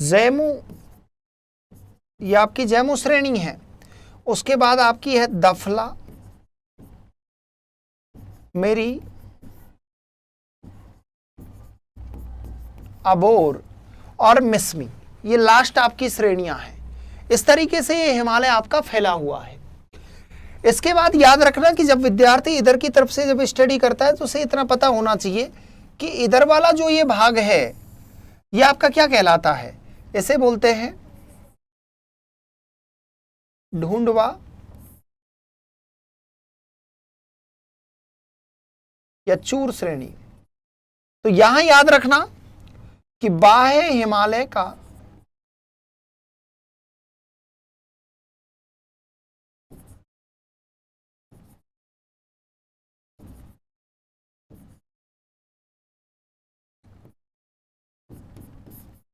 जैमू, ये आपकी जैमू श्रेणी है। उसके बाद आपकी है दफला, मेरी, अबोर और मिस्मी, ये लास्ट आपकी श्रेणियां हैं। इस तरीके से ये हिमालय आपका फैला हुआ है। इसके बाद याद रखना कि जब विद्यार्थी इधर की तरफ से जब स्टडी करता है तो उसे इतना पता होना चाहिए कि इधर वाला जो ये भाग है ये आपका क्या कहलाता है। इसे बोलते हैं ढूंढवा या चूर श्रेणी। तो यहां याद रखना कि बाह्य हिमालय का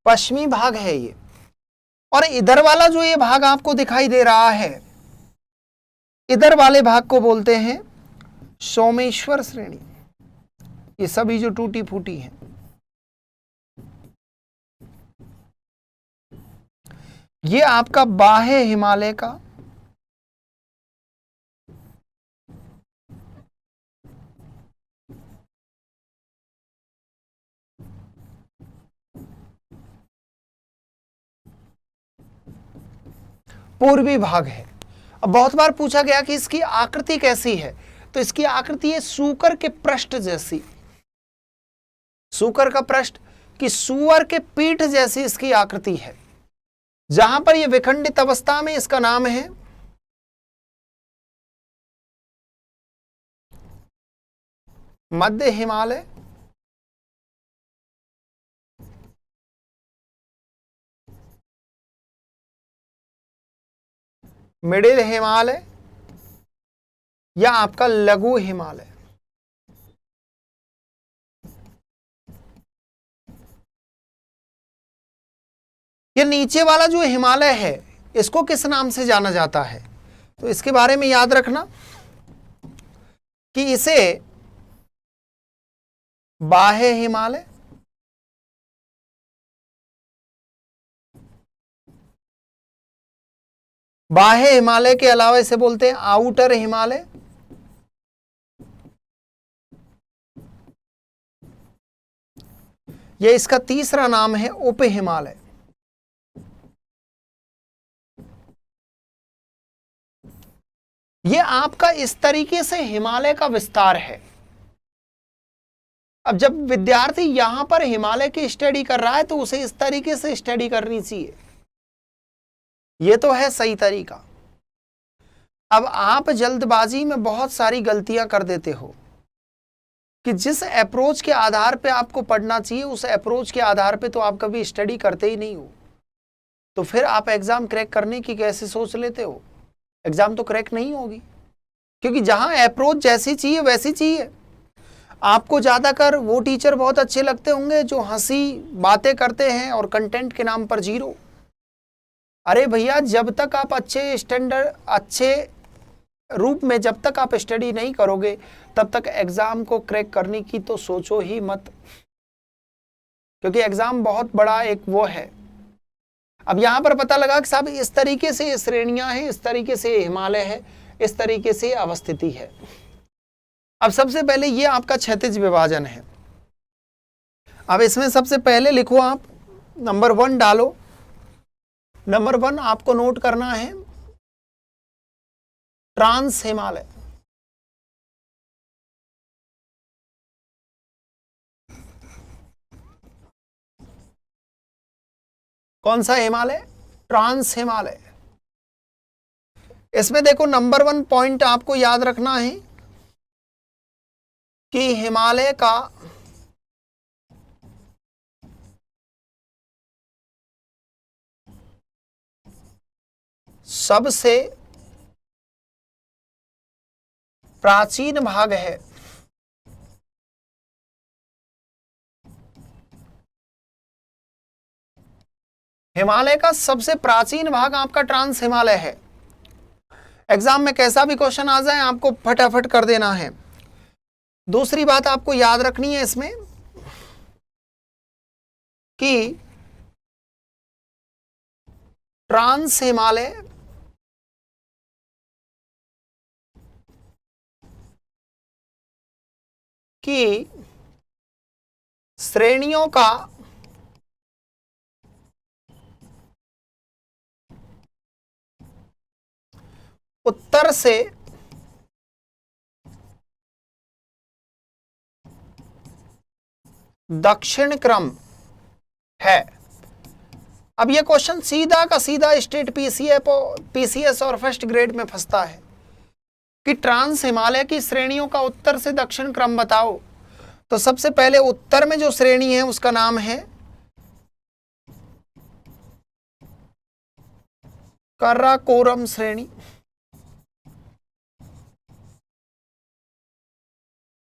पश्चिमी भाग है ये, और इधर वाला जो ये भाग आपको दिखाई दे रहा है, इधर वाले भाग को बोलते हैं सोमेश्वर श्रेणी। ये सभी जो टूटी फूटी हैं, ये आपका बाह्य हिमालय का पूर्वी भाग है। अब बहुत बार पूछा गया कि इसकी आकृति कैसी है, तो इसकी आकृति है सूकर के पृष्ठ जैसी। सूकर का पृष्ठ कि सुअर के पीठ जैसी इसकी आकृति है। जहां पर यह विखंडित अवस्था में, इसका नाम है मध्य हिमालय, मिडिल हिमालय या आपका लघु हिमालय। ये नीचे वाला जो हिमालय है इसको किस नाम से जाना जाता है, तो इसके बारे में याद रखना कि इसे बाह्य हिमालय, बाह्य हिमालय के अलावा इसे बोलते हैं आउटर हिमालय, यह इसका तीसरा नाम है उप हिमालय। यह आपका इस तरीके से हिमालय का विस्तार है। अब जब विद्यार्थी यहां पर हिमालय की स्टडी कर रहा है तो उसे इस तरीके से स्टडी करनी चाहिए। यह तो है सही तरीका। अब आप जल्दबाजी में बहुत सारी गलतियां कर देते हो कि जिस अप्रोच के आधार पे आपको पढ़ना चाहिए उस अप्रोच के आधार पे तो आप कभी स्टडी करते ही नहीं हो, तो फिर आप एग्जाम क्रैक करने की कैसे सोच लेते हो। एग्जाम तो क्रैक नहीं होगी, क्योंकि जहां अप्रोच जैसी चाहिए वैसी चाहिए। आपको ज्यादातर वो टीचर बहुत अच्छे लगते होंगे जो हंसी बातें करते हैं और कंटेंट के नाम पर जीरो। अरे भैया, जब तक आप अच्छे स्टैंडर्ड, अच्छे रूप में जब तक आप स्टडी नहीं करोगे तब तक एग्जाम को क्रैक करने की तो सोचो ही मत, क्योंकि एग्जाम बहुत बड़ा एक वो है। अब यहां पर पता लगा कि साहब इस तरीके से ये श्रेणियां हैं, इस तरीके से हिमालय है, इस तरीके से अवस्थिति है। अब सबसे पहले ये आपका क्षैतिज विभाजन है। अब इसमें सबसे पहले लिखो आप नंबर 1 डालो। नंबर 1 आपको नोट करना है ट्रांस हिमालय। कौन सा हिमालय? ट्रांस हिमालय। इसमें देखो नंबर 1 पॉइंट आपको याद रखना है कि हिमालय का सबसे प्राचीन भाग है हिमालय का सबसे प्राचीन भाग आपका ट्रांस हिमालय है। एग्जाम में कैसा भी क्वेश्चन आ जाए आपको फटाफट कर देना है दूसरी बात आपको याद रखनी है इसमें कि ट्रांस हिमालय की श्रेणियों का उत्तर से दक्षिण क्रम है। अब यह क्वेश्चन सीधा का सीधा स्टेट पीसीएस और फर्स्ट ग्रेड में फंसता है कि ट्रांस हिमालय की श्रेणियों का उत्तर से दक्षिण क्रम बताओ। तो सबसे पहले उत्तर में जो श्रेणी है उसका नाम है काराकोरम श्रेणी।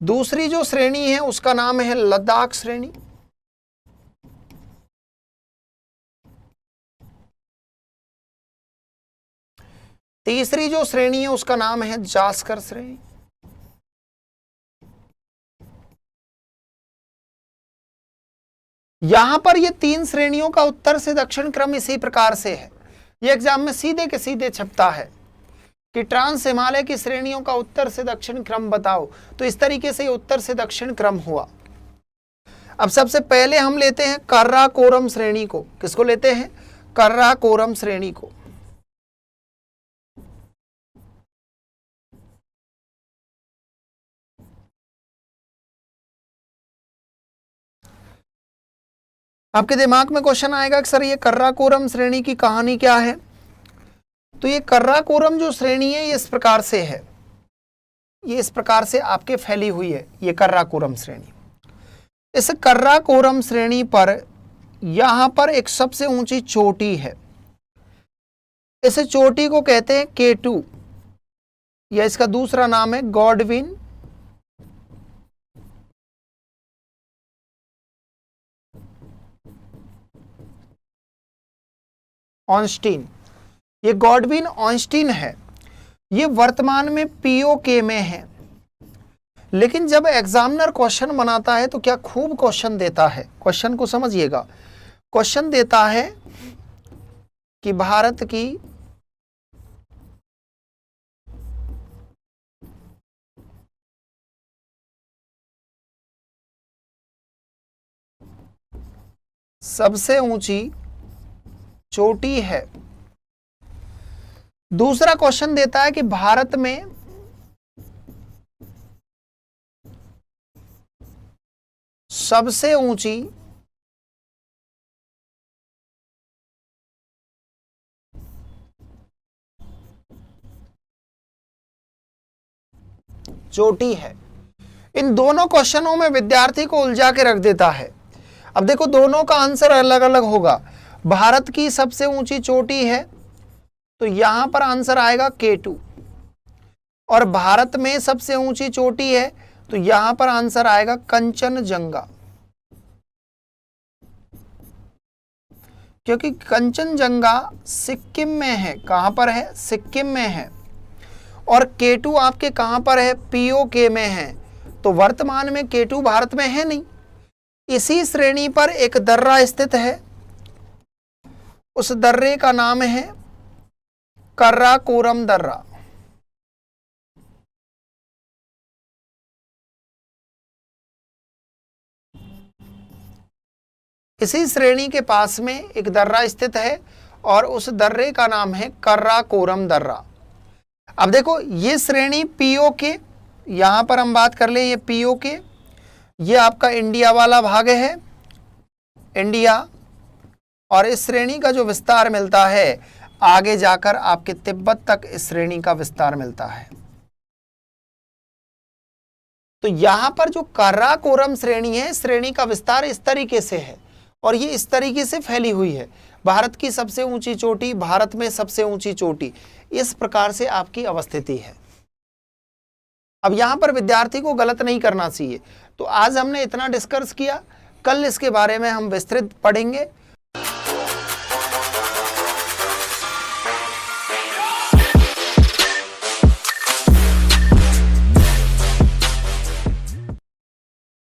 दूसरी जो श्रेणी है उसका नाम है लद्दाख श्रेणी। तीसरी जो श्रेणी है उसका नाम है जास्कर श्रेणी। यहां पर ये तीन श्रेणियों का उत्तर से दक्षिण क्रम इसी प्रकार से है। ये एग्जाम में सीधे के सीधे छपता है कि ट्रांस हिमालय की श्रेणियों का उत्तर से दक्षिण क्रम बताओ। तो इस तरीके से ये उत्तर से दक्षिण क्रम हुआ। अब सबसे पहले हम लेते हैं काराकोरम श्रेणी को। किसको लेते हैं? काराकोरम श्रेणी को। आपके दिमाग में क्वेश्चन आएगा कि सर ये काराकोरम श्रेणी की कहानी क्या है? तो ये काराकोरम जो श्रेणी है ये इस प्रकार से है, ये इस प्रकार से आपके फैली हुई है ये काराकोरम श्रेणी। इस काराकोरम श्रेणी पर यहां पर एक सबसे ऊंची चोटी है। इस चोटी को कहते हैं K2 या इसका दूसरा नाम है गॉडविन ऑनस्टीन। ये गॉडविन ऑनस्टीन है, ये वर्तमान में POK में है। लेकिन जब एग्जामिनर क्वेश्चन बनाता है तो क्या खूब क्वेश्चन देता है। क्वेश्चन को समझिएगा, क्वेश्चन देता है कि भारत की सबसे ऊंची चोटी है। दूसरा क्वेश्चन देता है कि भारत में सबसे ऊंची चोटी है। इन दोनों क्वेश्चनों में विद्यार्थी को उलझा के रख देता है। अब देखो दोनों का आंसर अलग अलग होगा। भारत की सबसे ऊंची चोटी है तो यहां पर आंसर आएगा K2, और भारत में सबसे ऊंची चोटी है तो यहां पर आंसर आएगा कंचनजंगा। क्योंकि कंचनजंगा सिक्किम में है। कहां पर है? सिक्किम में है। और K2 आपके कहां पर है? POK में है। तो वर्तमान में K2 भारत में है नहीं। इसी श्रेणी पर एक दर्रा स्थित है, उस दर्रे का नाम है काराकोरम दर्रा। इसी श्रेणी के पास में एक दर्रा स्थित है और उस दर्रे का नाम है काराकोरम दर्रा। अब देखो ये श्रेणी POK, यहां पर हम बात कर ले ये POK, ये आपका इंडिया वाला भाग है, इंडिया। और इस श्रेणी का जो विस्तार मिलता है आगे जाकर आपके तिब्बत तक इस श्रेणी का विस्तार मिलता है। तो यहां पर जो काराकोरम श्रेणी है, श्रेणी का विस्तार इस तरीके से है और ये इस तरीके से फैली हुई है। भारत की सबसे ऊंची चोटी, भारत में सबसे ऊंची चोटी, इस प्रकार से आपकी अवस्थिति है। अब यहां पर विद्यार्थी को गलत नहीं करना चाहिए। तो आज हमने इतना डिस्कस किया, कल इसके बारे में हम विस्तृत पढ़ेंगे।